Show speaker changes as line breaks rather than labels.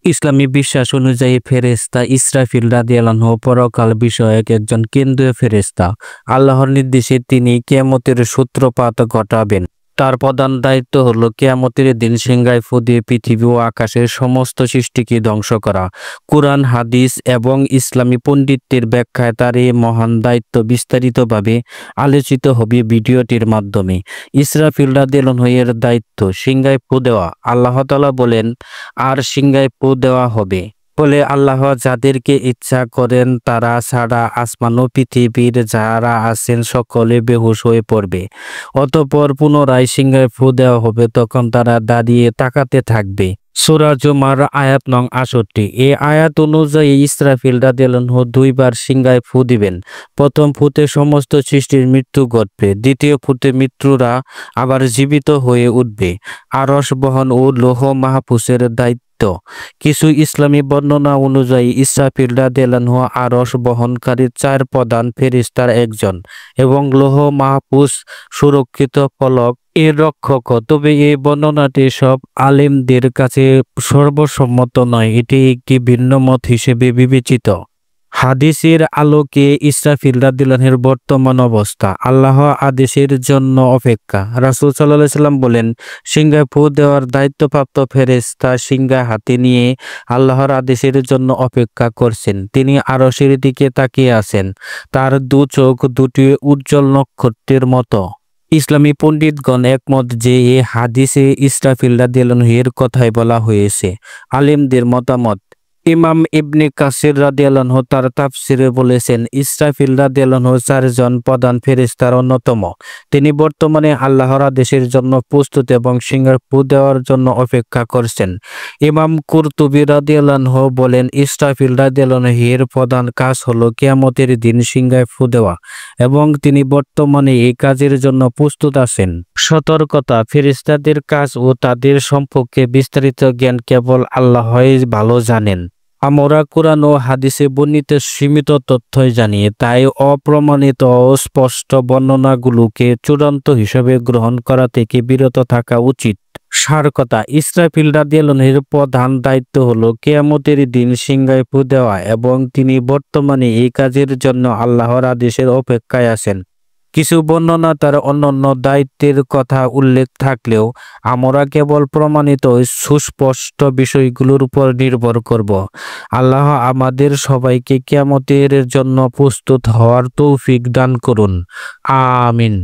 ইসলামী বিশ্বাস অনুযায়ী ফেরেশতা ইসরাফিল রাদিয়াল্লাহু আনহু পরকাল বিষয়ক একজন কেন্দ্রীয় ফেরেশতা। আল্লাহর নির্দেশে তিনি কিয়ামতের সূত্রপাত ঘটাবেন। তার প্রধান দায়িত্ব হলো কিয়ামতের দিন সিংহায় ফু দিয়ে পৃথিবী ও আকাশের সমস্ত সৃষ্টিকে ধ্বংস করা। কুরআন, হাদিস এবং ইসলামী পণ্ডিতের ব্যাখ্যায় তার এই মহান দায়িত্ব বিস্তারিতভাবে আলোচিত হবে ভিডিওটির মাধ্যমে। ইসরাফিল রাদিয়াল্লাহু আনহু এর দায়িত্ব সিংহায় ফু দেওয়া। আল্লাহ তাআলা বলেন, আর সিংহায় ফু দেওয়া হবে। ফলে আল্লাহ যাদেরকে ইচ্ছা করেন তারা ছাড়া আসমান ও পৃথিবীর যারা আছেন সকলে বেহুশ হয়ে পড়বে। অতঃপর পুনরায় সিংহায় ফু দেওয়া হবে, তখন তারা দাঁড়িয়ে তাকাতে থাকবে। সূরা জুমার আয়াত নং ৬৮। এই আয়াত অনুযায়ী ইসরাফিল রাদিয়াল্লাহু আনহু দুইবার সিংহায় ফু দিবেন। প্রথম ফুতে সমস্ত সৃষ্টির মৃত্যু ঘটবে, দ্বিতীয় ফুতে মৃত্যুরা আবার জীবিত হয়ে উঠবে। আরশ বহন ও লৌহ মাহফুজের দায়িত্ব। কিছু ইসলামী বর্ণনা অনুযায়ী ইসরাফিল রাদিয়াল্লাহু আনহু আরশ বহনকারী ৪ প্রধান ফেরেশতার একজন এবং লৌহ মাহফুজ সুরক্ষিত ফলক এর রক্ষক। তবে এই বর্ণনাটি সব আলেমদের কাছে সর্বসম্মত নয়, এটি একটি ভিন্ন মত হিসেবে বিবেচিত। হাদিসের আলোকে ইসরাফিল রাদিয়াল্লাহু আনহুর বর্তমান অবস্থা। আল্লাহ আদেশের জন্য অপেক্ষা। রাসূল সাল্লাল্লাহু আলাইহি ওয়াসাল্লাম বলেন, সিংহায় ফু দেওয়ার দায়িত্বপ্রাপ্ত ফেরেশতা সিংহা হাতে নিয়ে আল্লাহর আদেশের জন্য অপেক্ষা করছেন। তিনি আরশের দিকে তাকিয়ে আছেন। তার দু চোখ দুটি উজ্জ্বল নক্ষত্রের মতো। ইসলামী পণ্ডিতগণ একমত যে এই হাদিসে ইসরাফিল রাদিয়াল্লাহু আনহু এর কথাই বলা হয়েছে। আলেমদের মতামত। ইমাম ইবনে কাসির রাদিয়াল্লাহু আনহু তার তাফসিরে বলেছেন, ইসরাফিল রাদিয়াল্লাহু আনহু ৪ জন প্রধান ফেরেশতার অন্যতম। তিনি বর্তমানে আল্লাহর আদেশের জন্য প্রস্তুত এবং সিংহায় ফু দেওয়ার জন্য অপেক্ষা করছেন। ইমাম কুরতুবী রাদিয়াল্লাহু আনহু বলেন, ইসরাফিল রাদিয়াল্লাহু আনহু এর প্রধান কাজ হলো কিয়ামতের দিন সিংহায় ফু দেওয়া এবং তিনি বর্তমানে এই কাজের জন্য প্রস্তুত আছেন। সতর্কতা, ফেরেশতাদের কাজ ও তাদের সম্পর্কে বিস্তারিত জ্ঞান কেবল আল্লাহই ভালো জানেন। আমরা কুরআন ও হাদিসে বর্ণিত সীমিত তথ্যই জানি, তাই অপ্রমাণিত ও স্পষ্ট বর্ণনাগুলোকে চূড়ান্ত হিসেবে গ্রহণ করা থেকে বিরত থাকা উচিত। সার কথা, ইসরাফিল রাদিয়াল্লাহু আনহুর প্রধান দায়িত্ব হলো কিয়ামতের দিন সিংহায় ফু দেওয়া এবং তিনি বর্তমানে এই কাজের জন্য আল্লাহর আদেশের অপেক্ষায় আছেন। কিছু বর্ণনা তার অন্যান্য দায়িত্বের কথা উল্লেখ থাকলেও আমরা কেবল প্রমাণিত সুস্পষ্ট বিষয়গুলোর উপর নির্ভর করব। আল্লাহ আমাদের সবাইকে কিয়ামতের জন্য প্রস্তুত হওয়ার তৌফিক দান করুন। আমিন।